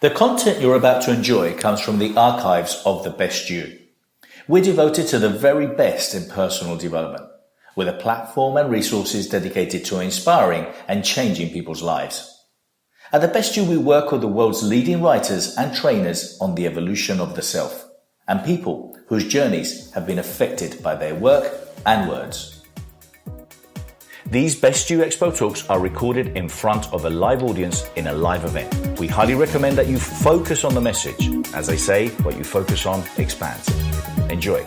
The content you're about to enjoy comes from the archives of The Best You. We're devoted to the very best in personal development, with a platform and resources dedicated to inspiring and changing people's lives. At The Best You, we work with the world's leading writers and trainers on the evolution of the self, and people whose journeys have been affected by their work and words. These Best You EXPO talks are recorded in front of a live audience in a live event. We highly recommend that you focus on the message. As they say, what you focus on expands. Enjoy.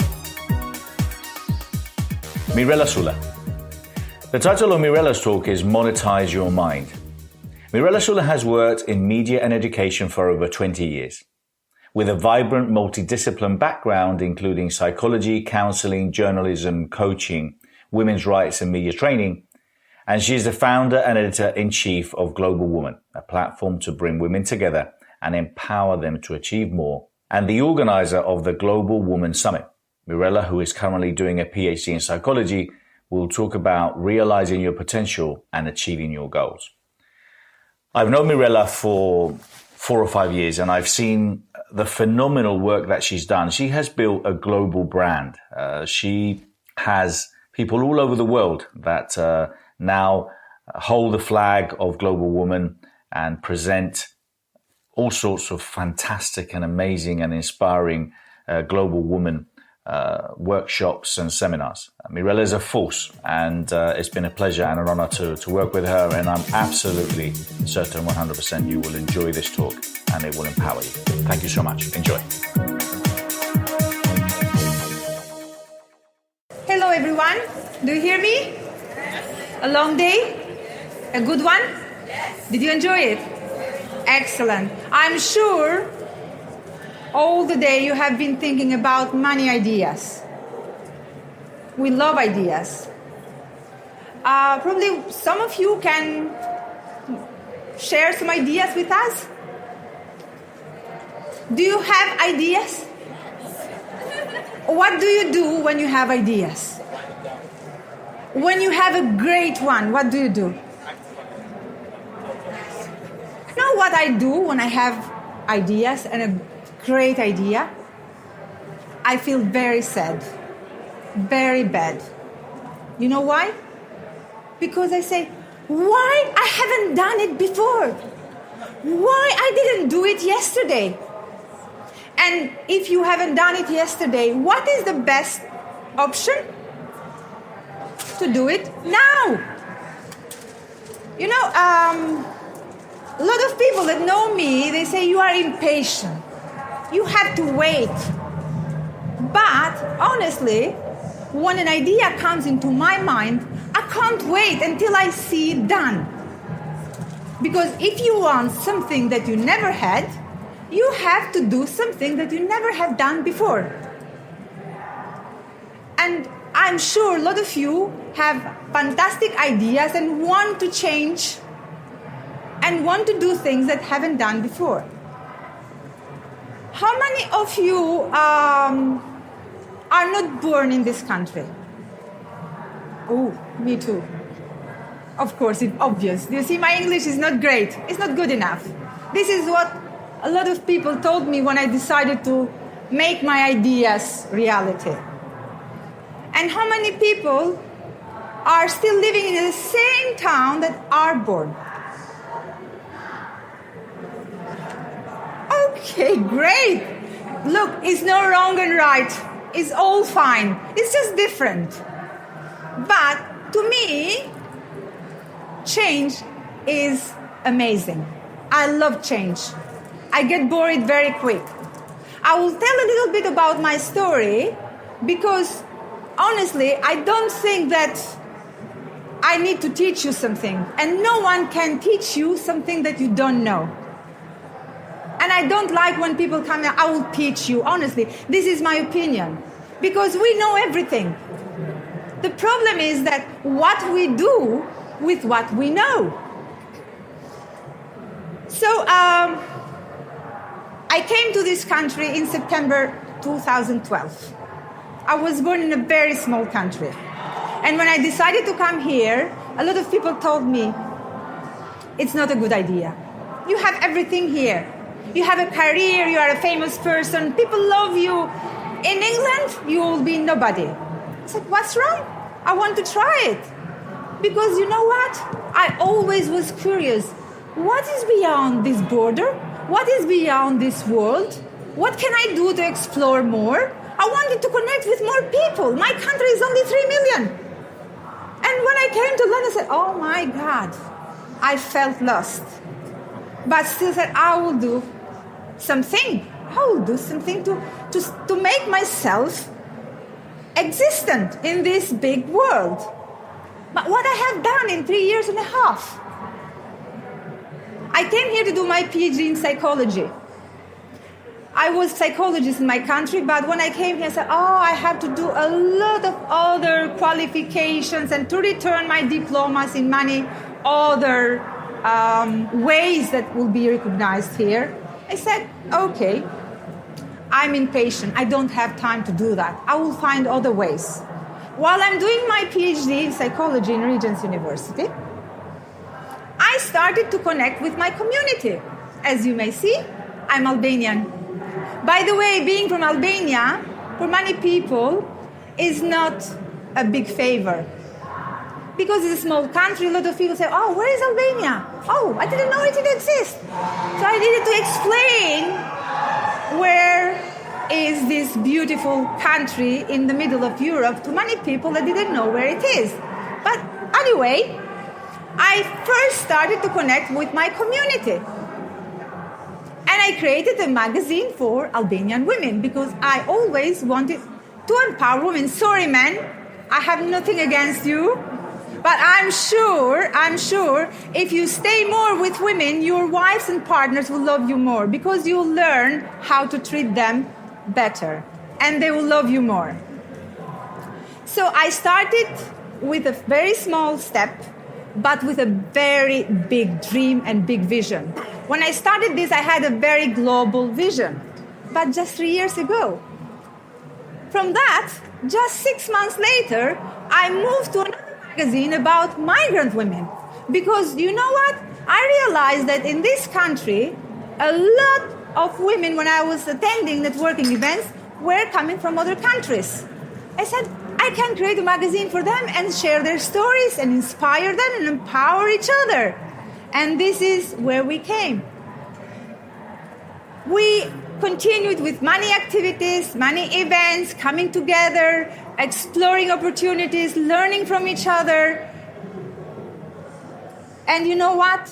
Mirela Sula. The title of Mirela's talk is Monetize Your Mind. Mirela Sula has worked in media and education for over 20 years. With a vibrant multidiscipline background, including psychology, counseling, journalism, coaching, women's rights and media training, and she is the founder and editor-in-chief of Global Woman, a platform to bring women together and empower them to achieve more, and the organizer of the Global Woman Summit. Mirela, who is currently doing a PhD in psychology, will talk about realizing your potential and achieving your goals. I've known Mirela for 4 or 5 years, and I've seen the phenomenal work that she's done. She has built a global brand. She has people all over the world that now hold the flag of Global Woman and present all sorts of fantastic and amazing and inspiring Global Woman workshops and seminars. Mirela is a force, and it's been a pleasure and an honor to work with her, and I'm absolutely certain 100% you will enjoy this talk and it will empower you. Thank you so much. Enjoy. Hello everyone, do you hear me? A long day? A good one? Did you enjoy it? Excellent. I'm sure all the day you have been thinking about money ideas. We love ideas. Probably some of you can share some ideas with us. Do you have ideas? What do you do when you have ideas? When you have a great one, what do you do? You know what I do when I have ideas and a great idea? I feel very sad, very bad. You know why? Because I say, why I haven't done it before? Why I didn't do it yesterday? And if you haven't done it yesterday, what is the best option? To do it now. You know, a lot of people that know me, they say you are impatient. You have to wait. But honestly, when an idea comes into my mind, I can't wait until I see it done. Because if you want something that you never had, you have to do something that you never have done before. And I'm sure a lot of you have fantastic ideas and want to change and want to do things that haven't done before. How many of you are not born in this country? Oh, me too. Of course, it's obvious. You see, my English is not great. It's not good enough. This is what a lot of people told me when I decided to make my ideas reality. And how many people are still living in the same town that are born? Okay, great. Look, it's no wrong and right. It's all fine. It's just different. But to me, change is amazing. I love change. I get bored very quick. I will tell a little bit about my story because honestly, I don't think that I need to teach you something. And no one can teach you something that you don't know. And I don't like when people come and I will teach you. Honestly, this is my opinion. Because we know everything. The problem is that what we do with what we know. So, I came to this country in September 2012. I was born in a very small country. And when I decided to come here, a lot of people told me, it's not a good idea. You have everything here. You have a career, you are a famous person, people love you. In England, you will be nobody. I said, what's wrong? I want to try it. Because you know what? I always was curious. What is beyond this border? What is beyond this world? What can I do to explore more? I wanted to connect with more people. My country is only 3 million. And when I came to London, I said, oh my God, I felt lost. But still said, I will do something. I will do something to make myself existent in this big world. But what I have done in 3 years and a half, I came here to do my PhD in psychology. I was a psychologist in my country, but when I came here, I said, I have to do a lot of other qualifications and to return my diplomas in many other ways that will be recognized here. I said, okay, I'm impatient. I don't have time to do that. I will find other ways. While I'm doing my PhD in psychology in Regent's University, I started to connect with my community. As you may see, I'm Albanian. By the way, being from Albania, for many people, is not a big favor. Because it's a small country, a lot of people say, oh, where is Albania? Oh, I didn't know it didn't exist. So I needed to explain where is this beautiful country in the middle of Europe to many people that didn't know where it is. But anyway, I first started to connect with my community. And I created a magazine for Albanian women because I always wanted to empower women. Sorry, men, I have nothing against you. But I'm sure if you stay more with women, your wives and partners will love you more because you'll learn how to treat them better and they will love you more. So I started with a very small step, but with a very big dream and big vision. When I started this, I had a very global vision, but just 3 years ago. From that, just 6 months later, I moved to another magazine about migrant women. Because you know what? I realized that in this country, a lot of women, when I was attending networking events, were coming from other countries. I said, I can create a magazine for them and share their stories and inspire them and empower each other. And this is where we came. We continued with many activities, many events, coming together, exploring opportunities, learning from each other. And you know what?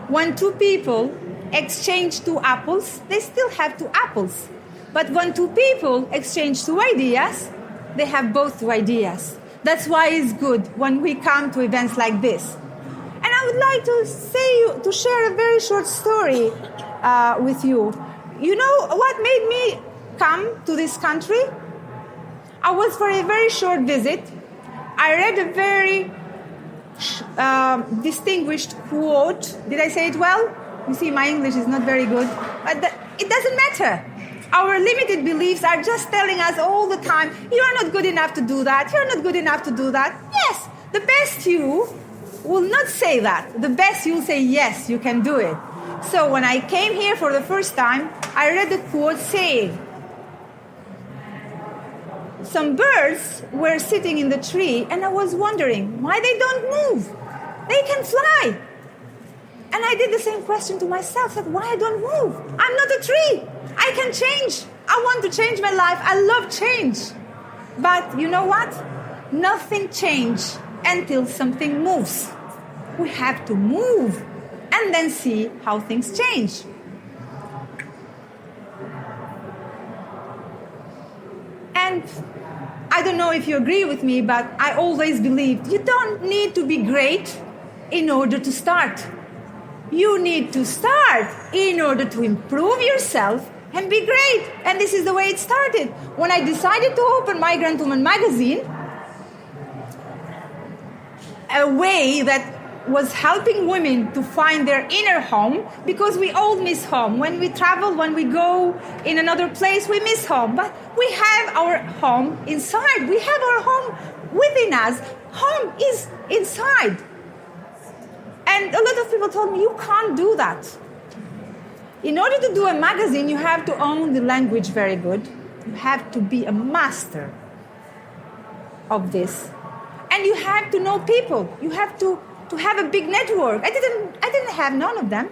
When two people exchange 2 apples, they still have 2 apples. But when 2 people exchange 2 ideas, they have both 2 ideas. That's why it's good when we come to events like this. And I would like to share a very short story with you. You know what made me come to this country? I was for a very short visit. I read a very distinguished quote. Did I say it well? You see, my English is not very good. But it doesn't matter. Our limited beliefs are just telling us all the time, you are not good enough to do that. You're not good enough to do that. Yes, the best you will not say that. The best you will say, yes, you can do it. So when I came here for the first time, I read the quote saying, some birds were sitting in the tree and I was wondering why they don't move. They can fly. And I did the same question to myself, said, why I don't move? I'm not a tree. I can change. I want to change my life. I love change. But you know what? Nothing changes until something moves. We have to move and then see how things change. And I don't know if you agree with me, but I always believed you don't need to be great in order to start. You need to start in order to improve yourself and be great. And this is the way it started. When I decided to open Migrant Woman magazine, a way that was helping women to find their inner home, because we all miss home. When we travel, when we go in another place, we miss home. But we have our home inside. We have our home within us. Home is inside. And a lot of people told me, you can't do that. In order to do a magazine, you have to own the language very good. You have to be a master of this. And you have to know people. You have to have a big network. I didn't have none of them.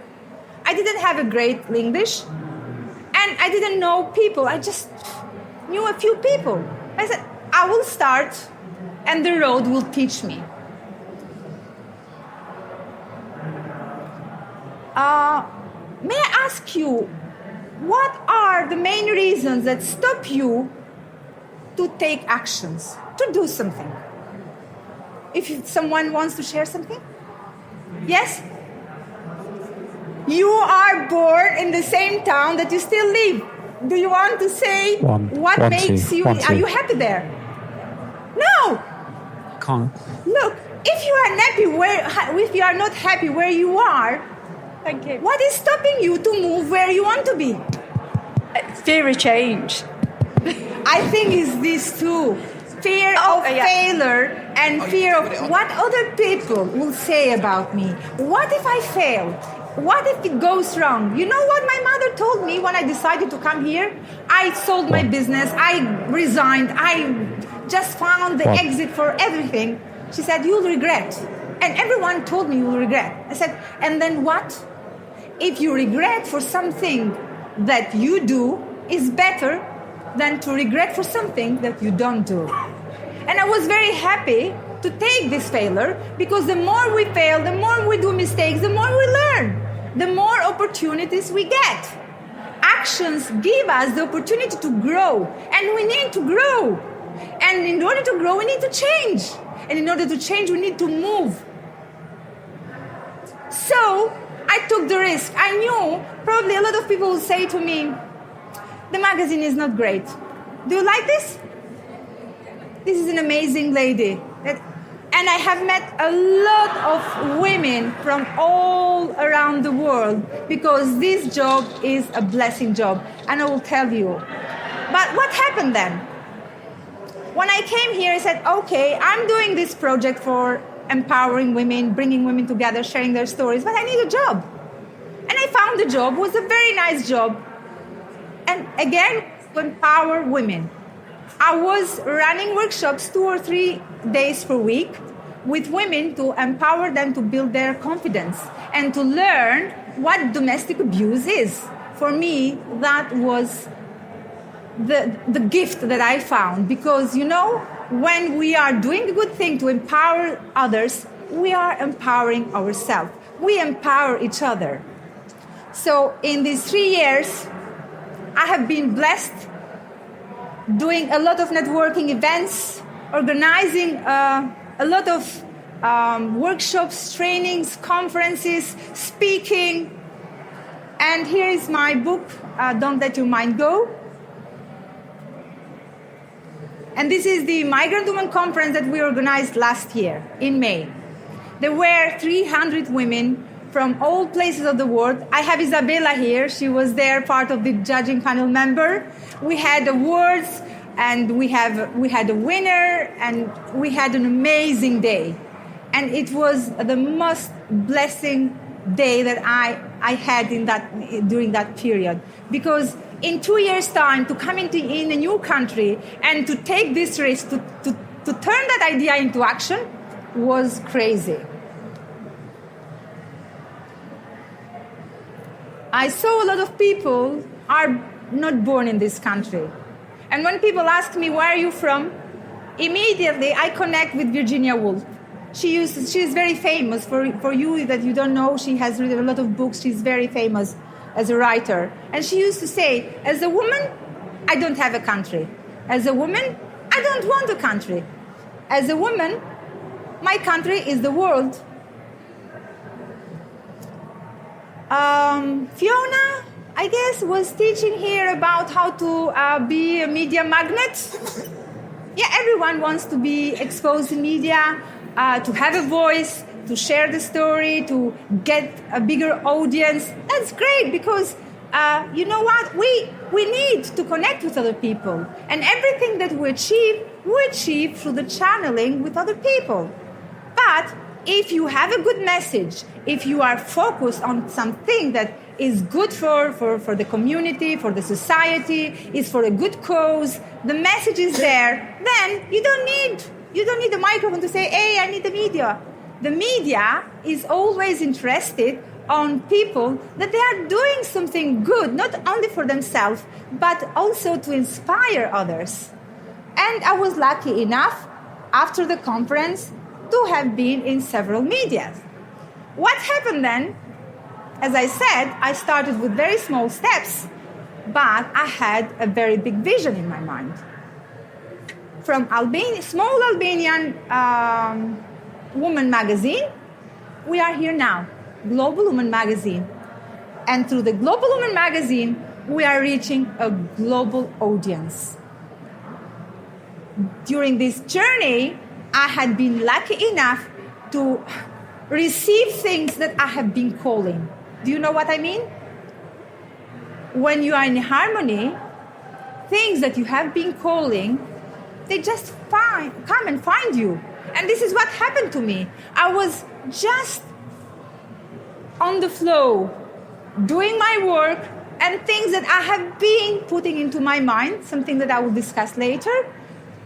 I didn't have a great English. And I didn't know people. I just knew a few people. I said, I will start and the road will teach me. May I ask you, what are the main reasons that stop you to take actions, to do something? If someone wants to share something? Yes? You are born in the same town that you still live. Do you want to say what makes you... Are you happy there? No! Can't. Look, if you are not happy where you are, Thank you. what is stopping you to move where you want to be? Fear of change. I think it's these two. Fear of failure and fear of what other people will say about me. What if I fail? What if it goes wrong? You know what my mother told me when I decided to come here? I sold my business. I resigned. I just found the exit for everything. She said, you'll regret. And everyone told me you'll regret. I said, and then what? If you regret for something that you do, is better than to regret for something that you don't do. And I was very happy to take this failure, because the more we fail, the more we do mistakes, the more we learn, the more opportunities we get. Actions give us the opportunity to grow, and we need to grow. And in order to grow, we need to change. And in order to change, we need to move. So I took the risk. I knew probably a lot of people will say to me, the magazine is not great. Do you like this? This is an amazing lady. And I have met a lot of women from all around the world, because this job is a blessing job. And I will tell you. But what happened then? When I came here, I said, okay, I'm doing this project for empowering women, bringing women together, sharing their stories, but I need a job. And I found the job. It was a very nice job. And again, to empower women. I was running workshops 2 or 3 days per week with women to empower them to build their confidence and to learn what domestic abuse is. For me, that was the gift that I found, because, you know, when we are doing a good thing to empower others, we are empowering ourselves. We empower each other. So in these 3 years, I have been blessed doing a lot of networking events, organizing a lot of workshops, trainings, conferences, speaking. And here is my book, Don't Let Your Mind Go. And this is the Migrant Women Conference that we organized last year in May. There were 300 women from all places of the world. I have Isabella here. She was there, part of the judging panel member. We had awards, and we had a winner, and we had an amazing day. And it was the most blessing day that I had during that period, because in 2 years' time, to come in a new country and to take this risk, to turn that idea into action, was crazy. I saw a lot of people are not born in this country. And when people ask me, where are you from? Immediately I connect with Virginia Woolf. She is very famous. For you that you don't know, she has written a lot of books. She's very famous as a writer. And she used to say, as a woman, I don't have a country. As a woman, I don't want a country. As a woman, my country is the world. Fiona, I guess, was teaching here about how to be a media magnet. Yeah, everyone wants to be exposed in media, to have a voice, to share the story, to get a bigger audience. That's great, because you know what? We need to connect with other people. And everything that we achieve through the channeling with other people. But if you have a good message, if you are focused on something that is good for the community, for the society, is for a good cause, the message is there, then you don't need the microphone to say, hey, I need the media. The media is always interested on people that they are doing something good, not only for themselves, but also to inspire others. And I was lucky enough, after the conference, to have been in several media. What happened then? As I said, I started with very small steps, but I had a very big vision in my mind. From small Albanian woman magazine, we are here now, Global Woman Magazine. And through the Global Woman Magazine, we are reaching a global audience. During this journey, I had been lucky enough to receive things that I have been calling. Do you know what I mean? When you are in harmony, things that you have been calling, they just come and find you. And this is what happened to me. I was just on the flow, doing my work, and things that I have been putting into my mind, something that I will discuss later,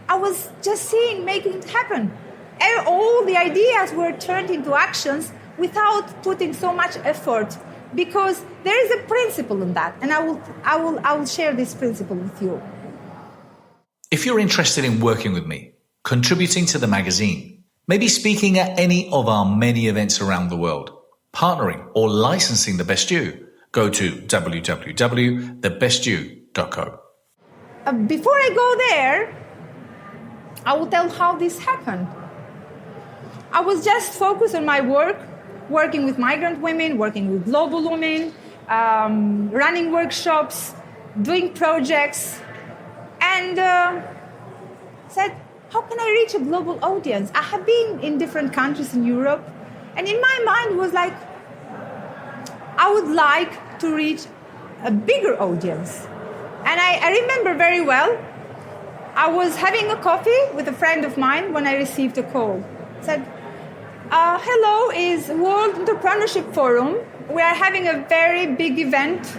I was just seeing, making it happen. And all the ideas were turned into actions without putting so much effort, because there is a principle in that, and I will share this principle with you. If you're interested in working with me, contributing to the magazine, maybe speaking at any of our many events around the world, partnering or licensing The Best You, go to www.thebestyou.co. Before I go there, I will tell how this happened. I was just focused on my work, working with migrant women, working with global women, running workshops, doing projects, and said, how can I reach a global audience? I have been in different countries in Europe, and in my mind was like, I would like to reach a bigger audience. And I remember very well, I was having a coffee with a friend of mine when I received a call. Said, hello, is World Entrepreneurship Forum. We are having a very big event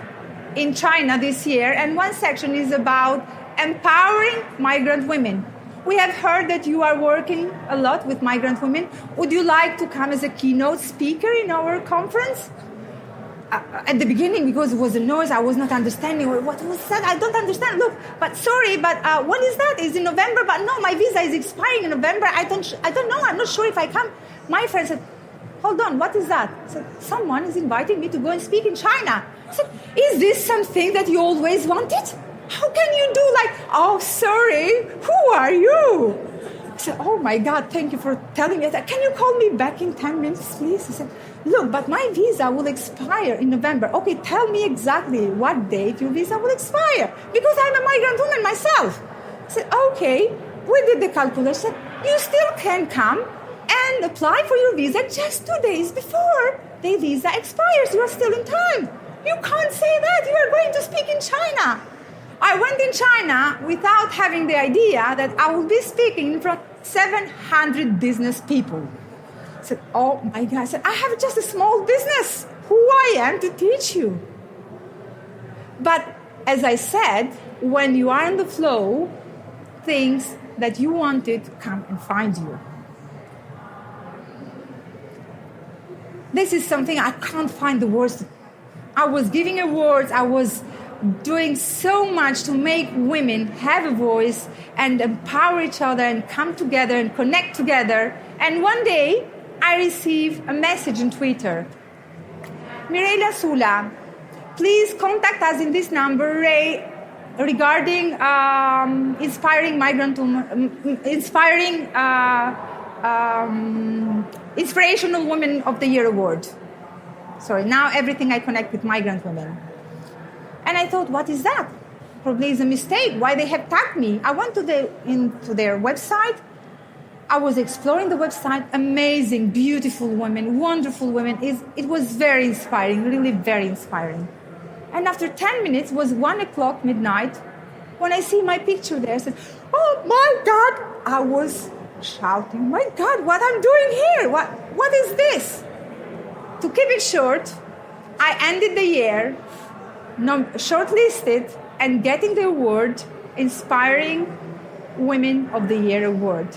in China this year, and one section is about empowering migrant women. We have heard that you are working a lot with migrant women. Would you like to come as a keynote speaker in our conference? At the beginning, because it was a noise, I was not understanding what was said. I don't understand. Look, but sorry, but when is that? Is in November? But no, my visa is expiring in November. I don't know. I'm not sure if I come. My friend said, hold on, what is that? I said, someone is inviting me to go and speak in China. I said, is this something that you always wanted? How can you do like, oh, sorry, who are you? I said, oh my God, thank you for telling me that. Can you call me back in 10 minutes, please? I said, look, but my visa will expire in November. Okay, tell me exactly what date your visa will expire, because I'm a migrant woman myself. I said, okay, we did the calculation. You still can come and apply for your visa just 2 days before the visa expires. You are still in time. You can't say that. You are going to speak in China. I went in China without having the idea that I would be speaking in front of 700 business people. I said, oh my God, I said, I have just a small business. Who I am to teach you? But as I said, when you are in the flow, things that you wanted come and find you. This is something I can't find the words. I was giving awards, I was doing so much to make women have a voice and empower each other and come together and connect together. And one day, I received a message on Twitter. Mirela Sula, please contact us in this number regarding inspiring migrant women, Inspirational Women of the Year award. Sorry, now everything I connect with migrant women. And I thought, what is that? Probably it's a mistake. Why they have tagged me? I went into their website. I was exploring the website. Amazing, beautiful women, wonderful women. It was very inspiring, really very inspiring. And after 10 minutes, it was 1 o'clock midnight, when I see my picture there, I said, oh my God! I was shouting, my God, what I'm doing here? What is this? To keep it short, I ended the year shortlisted and getting the award, Inspiring Women of the Year award.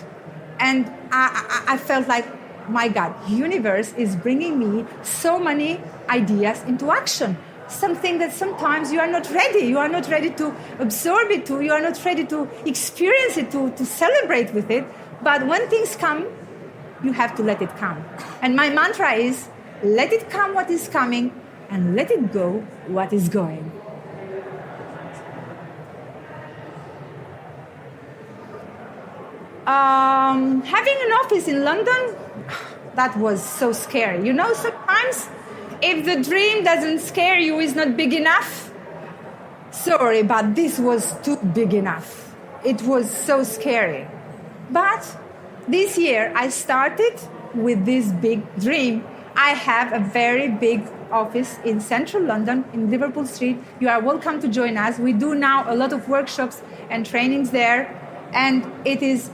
And I felt like, my God, universe is bringing me so many ideas into action. Something that sometimes you are not ready. You are not ready to absorb it, you are not ready to experience it, to celebrate with it. But when things come, you have to let it come. And my mantra is, let it come what is coming, and let it go what is going. Having an office in London, that was so scary. You know, sometimes if the dream doesn't scare you, it's not big enough. Sorry, but this was too big enough. It was so scary. But this year I started with this big dream. I have a very big office in central London, in Liverpool Street. You are welcome to join us. We do now a lot of workshops and trainings there, and it is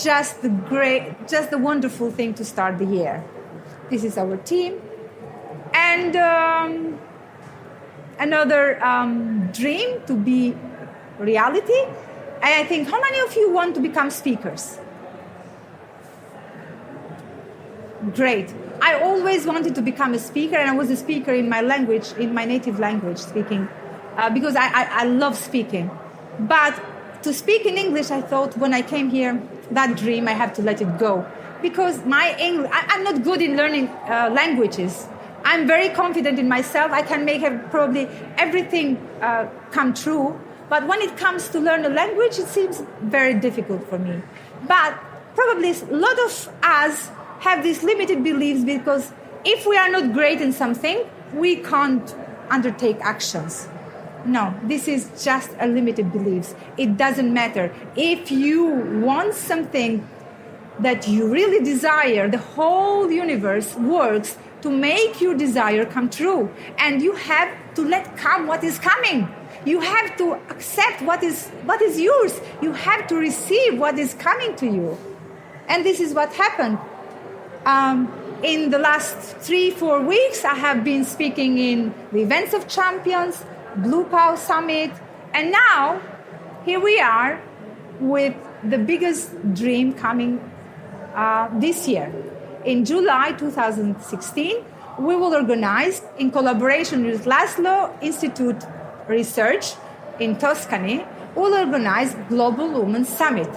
just the wonderful thing to start the year. This is our team. And another dream to be reality. And I think, how many of you want to become speakers? Great. I always wanted to become a speaker, and I was a speaker in my language, in my native language, speaking, because I love speaking. But to speak in English, I thought when I came here, that dream, I have to let it go. Because I'm not good in learning languages. I'm very confident in myself. I can make probably everything come true. But when it comes to learn a language, it seems very difficult for me. But probably a lot of us have these limited beliefs, because if we are not great in something, we can't undertake actions. No, this is just a limited beliefs. It doesn't matter. If you want something that you really desire, the whole universe works to make your desire come true. And you have to let come what is coming. You have to accept what is yours. You have to receive what is coming to you. And this is what happened. In the last 3-4 weeks, I have been speaking in the Events of Champions, Blue Cow Summit, and now here we are with the biggest dream coming this year. In July 2016, we will organize, in collaboration with Laszlo Institute Research in Tuscany, we'll organize Global Women's Summit.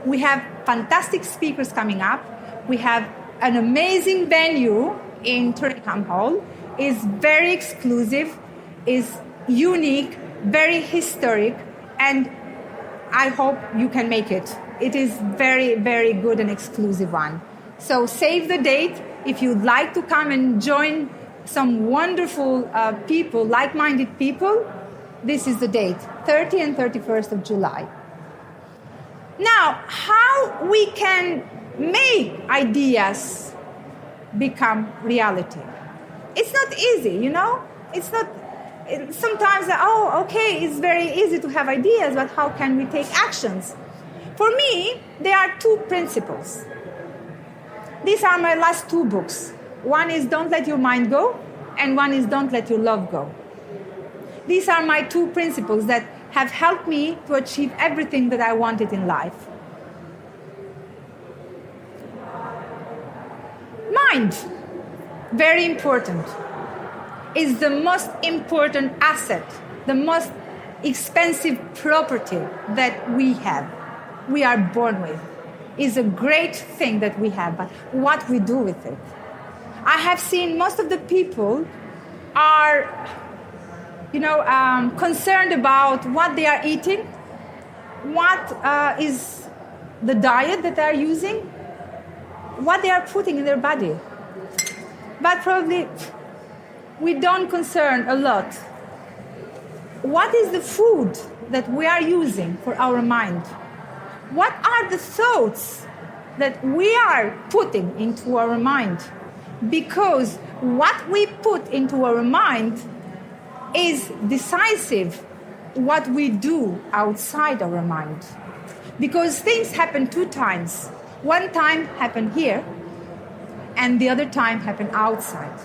We have fantastic speakers coming up. We have an amazing venue in Turnham Hall. It's very exclusive, is unique, very historic, and I hope you can make it. It is very, very good and exclusive one. So save the date. If you'd like to come and join some wonderful people, like-minded people, this is the date, 30 and 31st of July. Now, how we can make ideas become reality? It's not easy, you know? It's not. Sometimes, it's very easy to have ideas, but how can we take actions? For me, there are 2 principles. These are my last 2 books. One is Don't Let Your Mind Go, and one is Don't Let Your Love Go. These are my 2 principles that have helped me to achieve everything that I wanted in life. Mind, very important, is the most important asset, the most expensive property that we have. We are born with. It's a great thing that we have, but what we do with it. I have seen most of the people are, concerned about what they are eating, what is the diet that they are using, what they are putting in their body. But probably we don't concern a lot. What is the food that we are using for our mind? What are the thoughts that we are putting into our mind? Because what we put into our mind is decisive what we do outside our mind. Because things happen 2 times. One time happen here, and the other time happen outside.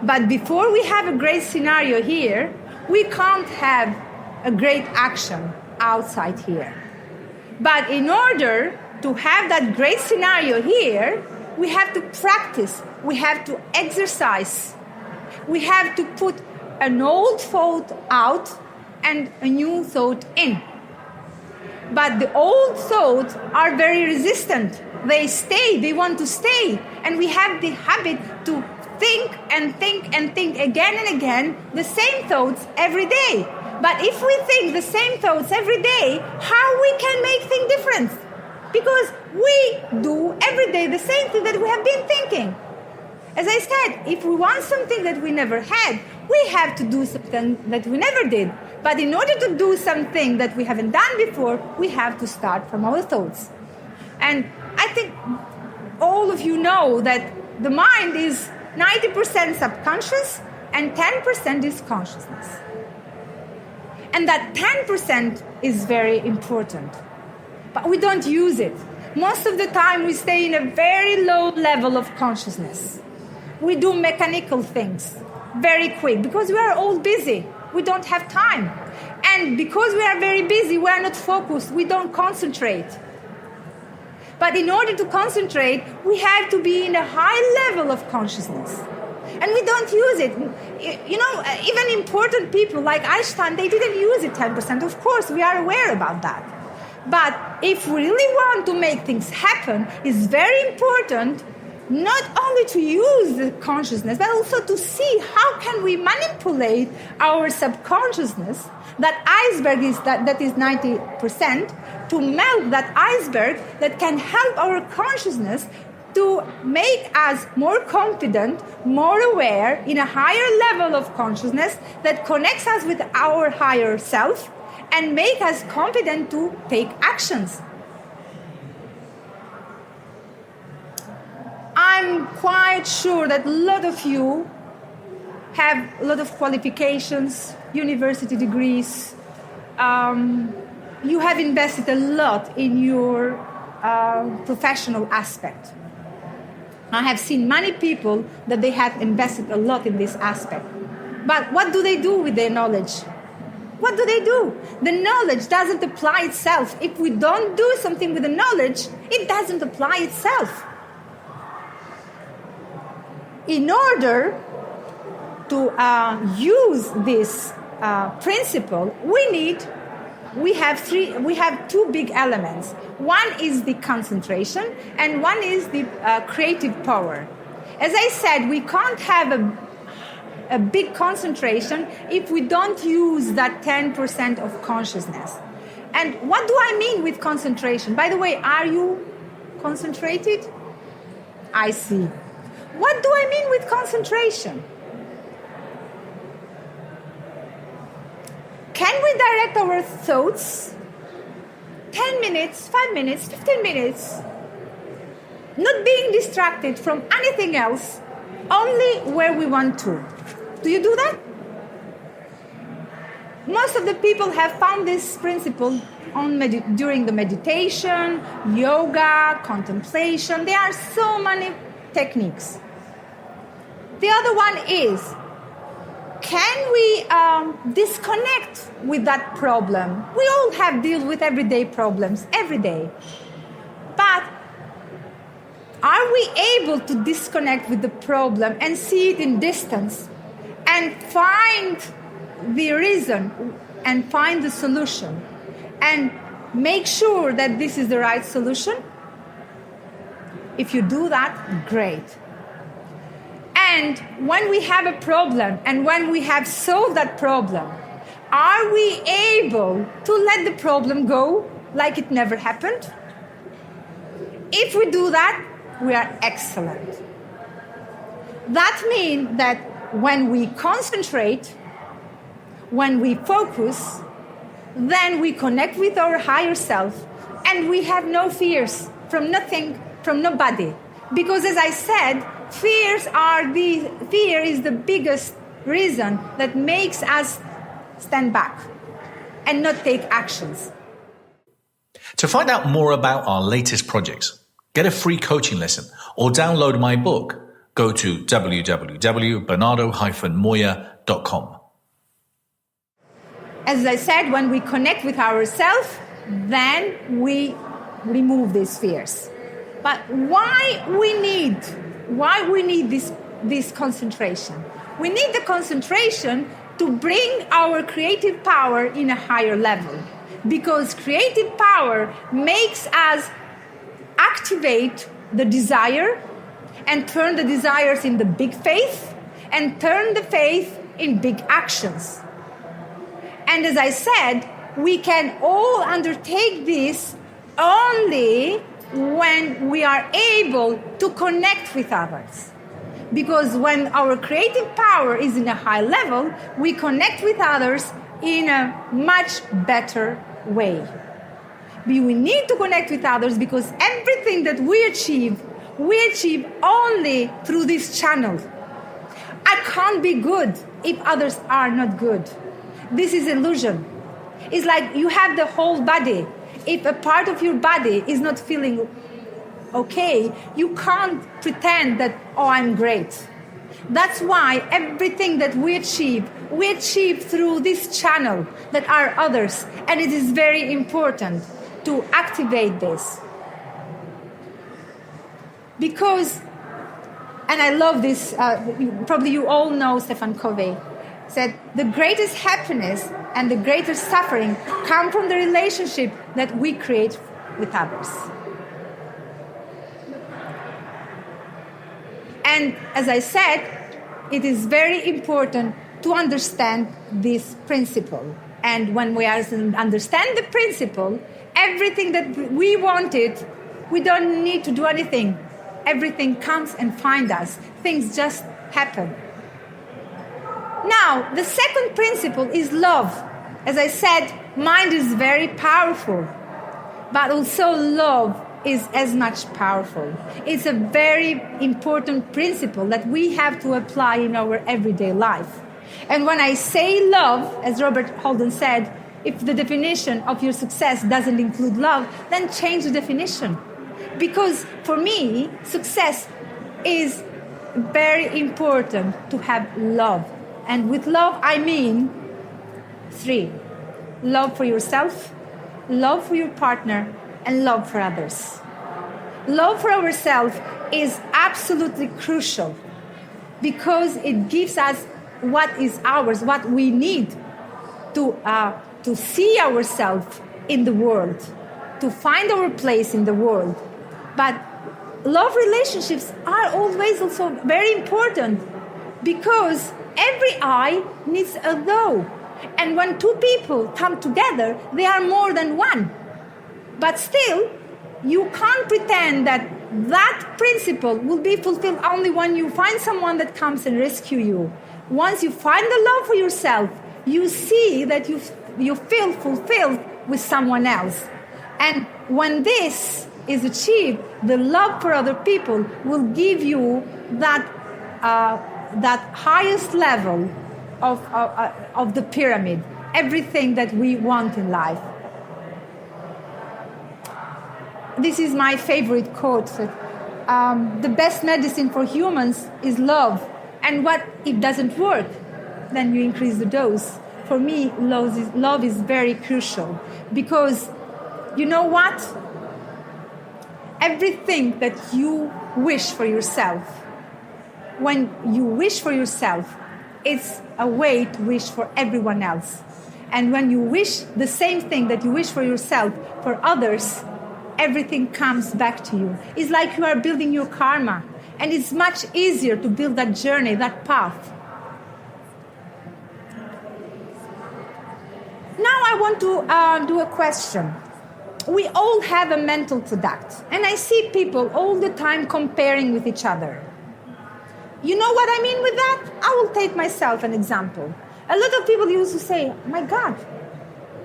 But before we have a great scenario here, we can't have a great action outside here. But in order to have that great scenario here, we have to practice, we have to exercise, we have to put an old thought out and a new thought in. But the old thoughts are very resistant. They stay, they want to stay. And we have the habit to think and think and think again and again the same thoughts every day. But if we think the same thoughts every day, how we can make things different? Because we do every day the same thing that we have been thinking. As I said, if we want something that we never had, we have to do something that we never did. But in order to do something that we haven't done before, we have to start from our thoughts. And I think all of you know that the mind is 90% subconscious and 10% is consciousness. And that 10% is very important. But we don't use it. Most of the time we stay in a very low level of consciousness. We do mechanical things very quick because we are all busy. We don't have time. And because we are very busy, we are not focused. We don't concentrate. But in order to concentrate, we have to be in a high level of consciousness. And we don't use it. You know, even important people like Einstein, they didn't use it 10%. Of course, we are aware about that. But if we really want to make things happen, it's very important not only to use the consciousness, but also to see how can we manipulate our subconsciousness, that iceberg that is 90%, to melt that iceberg that can help our consciousness to make us more confident, more aware, in a higher level of consciousness that connects us with our higher self and make us confident to take actions. I'm quite sure that a lot of you have a lot of qualifications, university degrees. You have invested a lot in your professional aspect. I have seen many people that they have invested a lot in this aspect. But what do they do with their knowledge? What do they do? The knowledge doesn't apply itself. If we don't do something with the knowledge, it doesn't apply itself. In order to use this principle, we have two big elements. One is the concentration, and one is the creative power. As I said, we can't have a big concentration if we don't use that 10% of consciousness. And what do I mean with concentration? By the way, are you concentrated? I see. What do I mean with concentration? Can we direct our thoughts 10 minutes, 5 minutes, 15 minutes, not being distracted from anything else, only where we want to? Do you do that? Most of the people have found this principle during the meditation, yoga, contemplation. There are so many techniques. The other one is, can we disconnect with that problem? We all have deal with everyday problems, every day. But are we able to disconnect with the problem and see it in distance and find the reason and find the solution and make sure that this is the right solution? If you do that, great. And when we have a problem and when we have solved that problem, are we able to let the problem go like it never happened? If we do that, we are excellent. That means that when we concentrate, when we focus, then we connect with our higher self and we have no fears from nothing, from nobody. Because as I said, fear is the biggest reason that makes us stand back and not take actions. To find out more about our latest projects, get a free coaching lesson, or download my book, go to www.bernardo-moya.com. As I said, when we connect with ourselves, then we remove these fears. But why we need this concentration? We need the concentration to bring our creative power in a higher level, because creative power makes us activate the desire and turn the desires into big faith and turn the faith in big actions. And as I said, we can all undertake this only when we are able to connect with others. Because when our creative power is in a high level, we connect with others in a much better way. We need to connect with others because everything that we achieve only through this channel. I can't be good if others are not good. This is illusion. It's like you have the whole body. If a part of your body is not feeling okay, you can't pretend that, oh, I'm great. That's why everything that we achieve through this channel that are others. And it is very important to activate this. Because, and I love this, probably you all know Stephen Covey, said the greatest happiness and the greatest suffering come from the relationship that we create with others. And as I said, it is very important to understand this principle. And when we understand the principle, everything that we wanted, we don't need to do anything. Everything comes and finds us. Things just happen. Now, the second principle is love. As I said, mind is very powerful, but also love is as much powerful. It's a very important principle that we have to apply in our everyday life. And when I say love, as Robert Holden said, if the definition of your success doesn't include love, then change the definition. Because for me, success is very important to have love. And with love, I mean 3. Love for yourself, love for your partner, and love for others. Love for ourselves is absolutely crucial because it gives us what is ours, what we need to see ourselves in the world, to find our place in the world. But love relationships are always also very important because every eye needs a though. And when 2 people come together, they are more than one. But still, you can't pretend that that principle will be fulfilled only when you find someone that comes and rescue you. Once you find the love for yourself, you see that you feel fulfilled with someone else. And when this is achieved, the love for other people will give you that highest level of the pyramid, everything that we want in life. This is my favorite quote. The best medicine for humans is love. And what if doesn't work? Then you increase the dose. For me, love is very crucial. Because you know what? Everything that you wish for yourself, when you wish for yourself, it's a way to wish for everyone else. And when you wish the same thing that you wish for yourself for others, everything comes back to you. It's like you are building your karma. And it's much easier to build that journey, that path. Now I want to do a question. We all have a mental product. And I see people all the time comparing with each other. You know what I mean with that? I will take myself an example. A lot of people used to say, my God,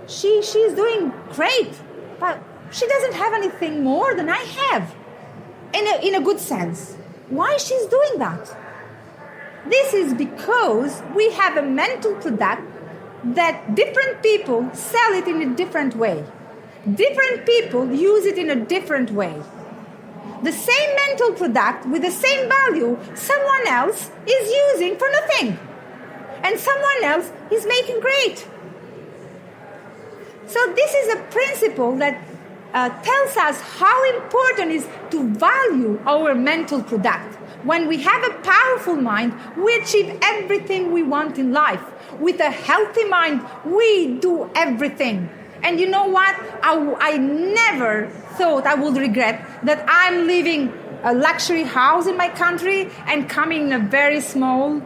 she's doing great, but she doesn't have anything more than I have, in a good sense. Why she's doing that? This is because we have a mental product that different people sell it in a different way. Different people use it in a different way. the same mental product with the same value, someone else is using for nothing. And someone else is making great. So this is a principle that tells us how important it is to value our mental product. When we have a powerful mind, we achieve everything we want in life. With a healthy mind, we do everything. And you know what? I never thought I would regret that I'm living a luxury house in my country and coming in a very small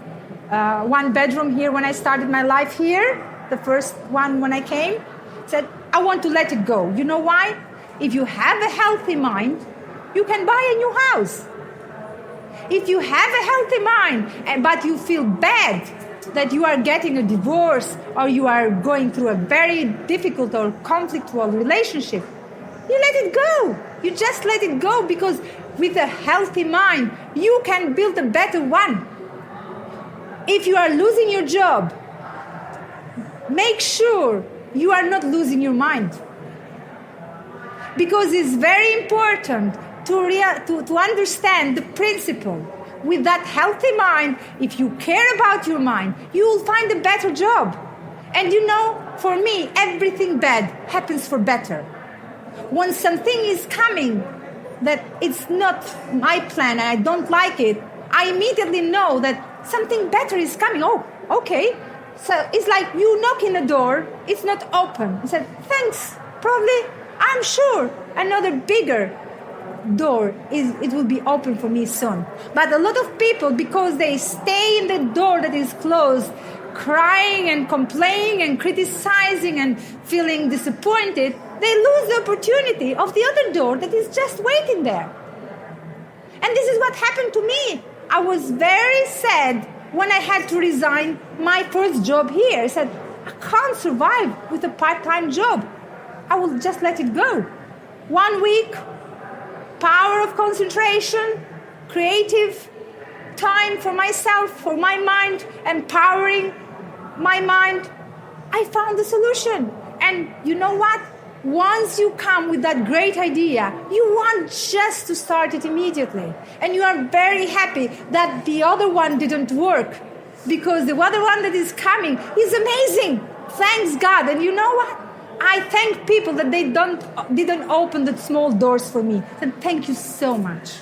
one bedroom here when I started my life here, the first one when I came. Said, I want to let it go. You know why? If you have a healthy mind, you can buy a new house. If you have a healthy mind, but you feel bad that you are getting a divorce or you are going through a very difficult or conflictual relationship, you let it go. You just let it go, because with a healthy mind, you can build a better one. If you are losing your job, make sure you are not losing your mind. Because it's very important to understand the principle. With that healthy mind, if you care about your mind, you will find a better job. And you know, for me, everything bad happens for better. When something is coming that it's not my plan and I don't like it, I immediately know that something better is coming. Oh, okay. So it's like you knock in the door, it's not open. You said, thanks, probably, I'm sure, another bigger door it will be open for me soon. But a lot of people, because they stay in the door that is closed, crying and complaining and criticizing and feeling disappointed, they lose the opportunity of the other door that is just waiting there. And this is what happened to me. I was very sad when I had to resign my first job here. I said, I can't survive with a part-time job. I will just let it go. 1 week, power of concentration, creative time for myself, for my mind, empowering my mind. I found the solution. And you know what? Once you come with that great idea, you want just to start it immediately. And you are very happy that the other one didn't work, because the other one that is coming is amazing. Thanks God. And you know what? I thank people that they didn't open the small doors for me. And thank you so much.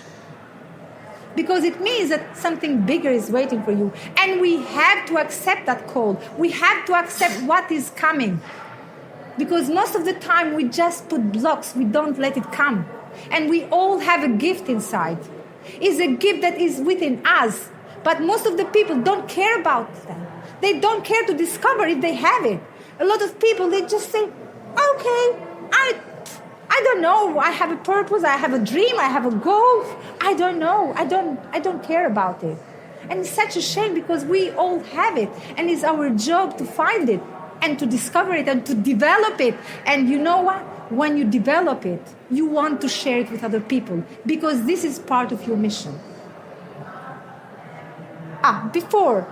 Because it means that something bigger is waiting for you. And we have to accept that call. We have to accept what is coming. Because most of the time we just put blocks, we don't let it come. And we all have a gift inside. It's a gift that is within us. But most of the people don't care about that. They don't care to discover if they have it. A lot of people, they just say, okay, I don't know, I have a purpose, I have a dream, I have a goal. I don't know, I don't care about it. And it's such a shame, because we all have it. And it's our job to find it and to discover it and to develop it. And you know what? When you develop it, you want to share it with other people, because this is part of your mission. Before,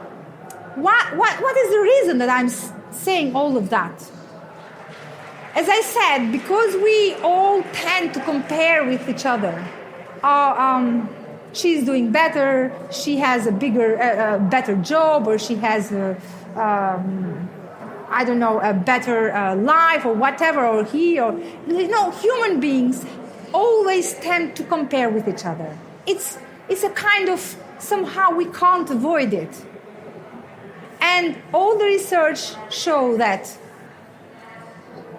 what is the reason that I'm saying all of that? As I said, because we all tend to compare with each other. She's doing better, she has a better job, or she has a better life, or whatever, or he, or, human beings always tend to compare with each other. It's a kind of, somehow we can't avoid it. And all the research show that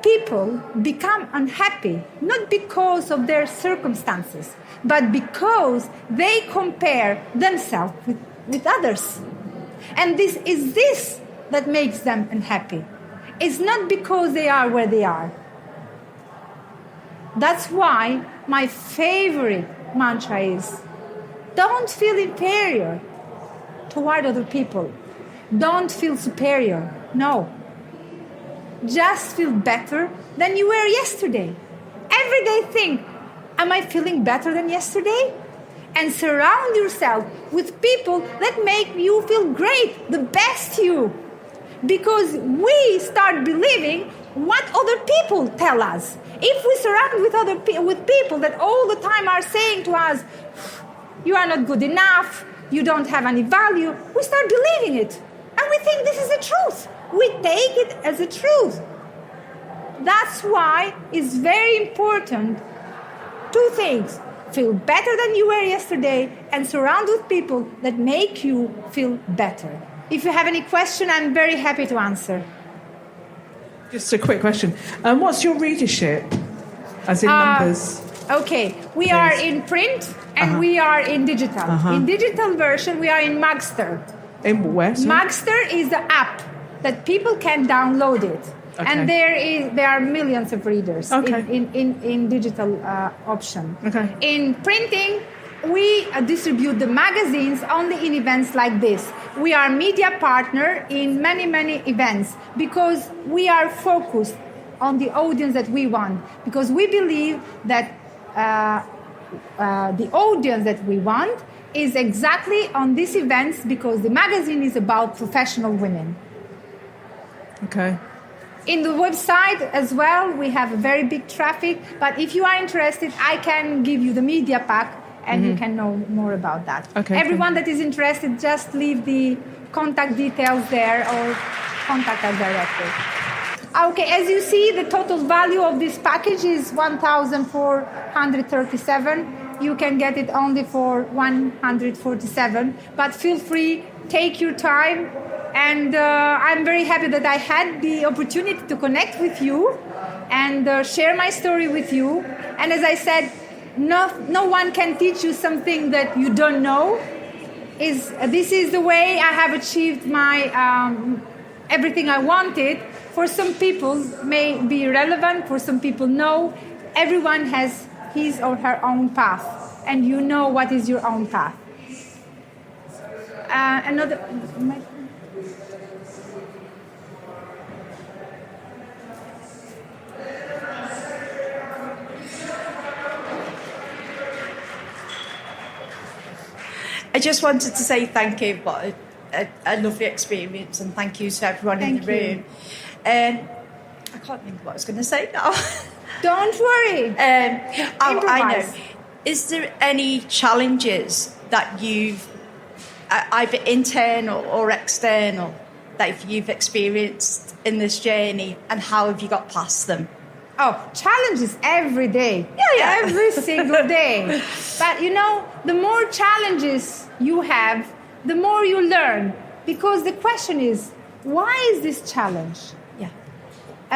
people become unhappy, not because of their circumstances, but because they compare themselves with others. And this is this that makes them unhappy. It's not because they are where they are. That's why my favorite mantra is, don't feel inferior toward other people. Don't feel superior. No. Just feel better than you were yesterday. Every day think, am I feeling better than yesterday? And surround yourself with people that make you feel great, the best you. Because we start believing what other people tell us. If we surround with people that all the time are saying to us, you are not good enough, you don't have any value, we start believing it. And we think this is the truth. We take it as a truth. That's why it's very important, two things. Feel better than you were yesterday and surround with people that make you feel better. If you have any question, I'm very happy to answer. Just a quick question. What's your readership, as in numbers? Okay, we are in print and we are in digital. In digital version, we are in Magster. In where? Sorry? Magster is the app that people can download it. Okay. And there are millions of readers Okay. in digital option. Okay. In printing, we distribute the magazines only in events like this. We are media partner in many, many events because we are focused on the audience that we want. Because we believe that the audience that we want is exactly on these events because the magazine is about professional women. Okay. In the website as well, we have a very big traffic. But if you are interested, I can give you the media pack and you can know more about that. Okay, Everyone that is interested, just leave the contact details there or contact us directly. Okay, as you see, the total value of this package is 1,437. You can get it only for 147. But feel free, take your time. And I'm very happy that I had the opportunity to connect with you and share my story with you. And as I said, no one can teach you something that you don't know. This is the way I have achieved my everything I wanted. For some people, may be relevant. For some people, no. Everyone has his or her own path, and you know what is your own path. I just wanted to say thank you. What a lovely experience, and thank you to everyone in the room. I can't think what I was going to say now. Don't worry. I know. Is there any challenges that you've, either internal or external, that you've experienced in this journey, and how have you got past them? Oh, challenges every day. Yeah. Every single day. But the more challenges you have, the more you learn. Because the question is, why is this challenge? Yeah.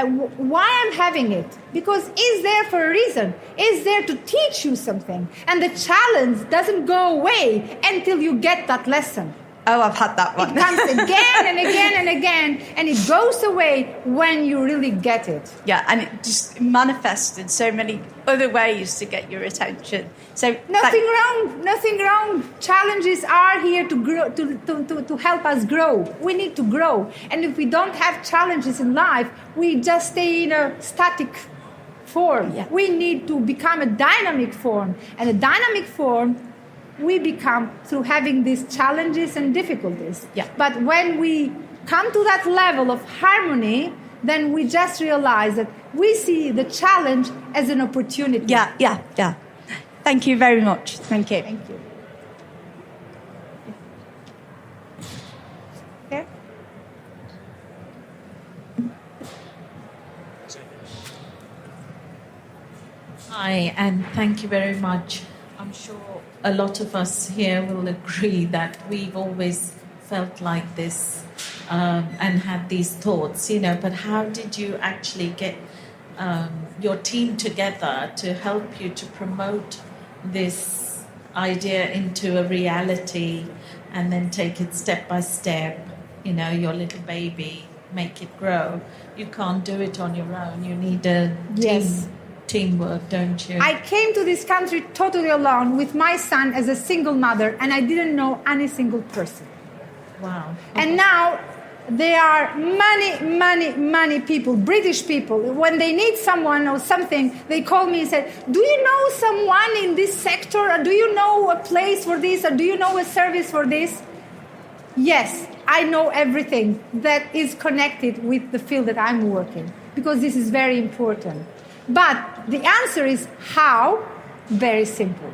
Why I'm having it? Because it's there for a reason. It's there to teach you something. And the challenge doesn't go away until you get that lesson. Oh, I've had that one. It comes again and again and again, and it goes away when you really get it. Yeah, and it just manifests in so many other ways to get your attention. So nothing wrong. Challenges are here to grow, to help us grow. We need to grow, and if we don't have challenges in life, we just stay in a static form. Yeah. We need to become a dynamic form, and a dynamic form we become through having these challenges and difficulties. Yeah. But when we come to that level of harmony, then we just realize that we see the challenge as an opportunity. Yeah. Thank you very much. Thank you. Thank you. Yeah. Hi, and thank you very much. I'm sure a lot of us here will agree that we've always felt like this and had these thoughts, but how did you actually get your team together to help you to promote this idea into a reality and then take it step by step, your little baby, make it grow? You can't do it on your own. You need a teamwork, don't you? I came to this country totally alone with my son as a single mother, and I didn't know any single person. Wow. And now there are many people, British people. When they need someone or something, they call me and say, do you know someone in this sector? Or do you know a place for this? Or do you know a service for this? Yes, I know everything that is connected with the field that I'm working. because this is very important. But the answer is how? Very simple.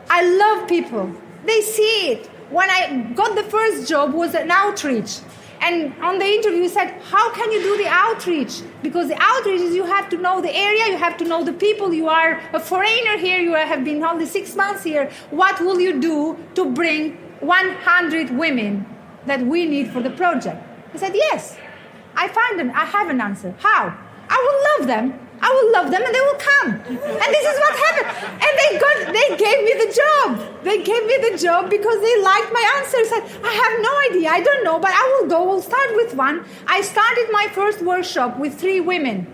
I love people. They see it. When I got the first job was an outreach. And on the interview, said, how can you do the outreach? Because the outreach is you have to know the area, you have to know the people. You are a foreigner here, you have been only 6 months here. What will you do to bring 100 women that we need for the project? I said, yes. I have an answer. How? I will love them. I will love them and they will come. And this is what happened. And they gave me the job. They gave me the job because they liked my answer. Said, I have no idea, I don't know, but I will go. We'll start with one. I started my first workshop with 3 women.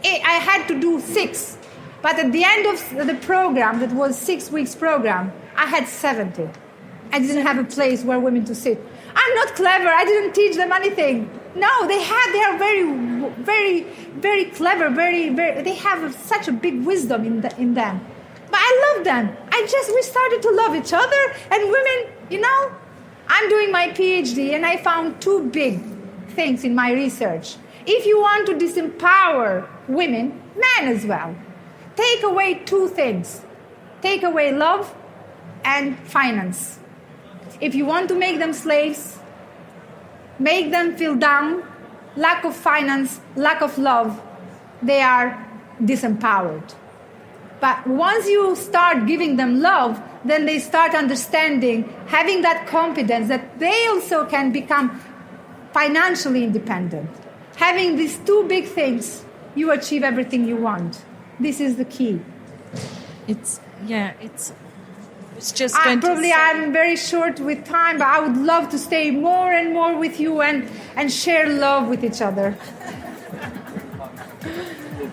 I had to do 6. But at the end of the program, that was 6 weeks program, I had 70. I didn't have a place where women to sit. I'm not clever. I didn't teach them anything. No, they are very, very, very clever. They have such a big wisdom in them. But I love them. We started to love each other. And women, I'm doing my PhD and I found 2 big things in my research. If you want to disempower women, men as well, take away 2 things. Take away love and finance. If you want to make them slaves, make them feel down, lack of finance, lack of love, they are disempowered. But once you start giving them love, then they start understanding, having that confidence that they also can become financially independent. Having these 2 big things, you achieve everything you want. This is the key. It's just going probably I'm very short with time, but I would love to stay more and more with you and share love with each other.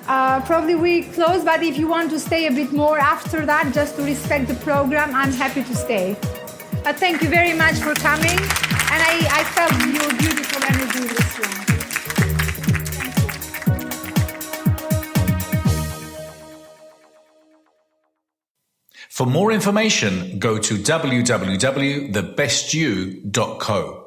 Probably we close, but if you want to stay a bit more after that, just to respect the program, I'm happy to stay. But thank you very much for coming, and I felt your beautiful energy in this room. For more information, go to www.thebestyou.co.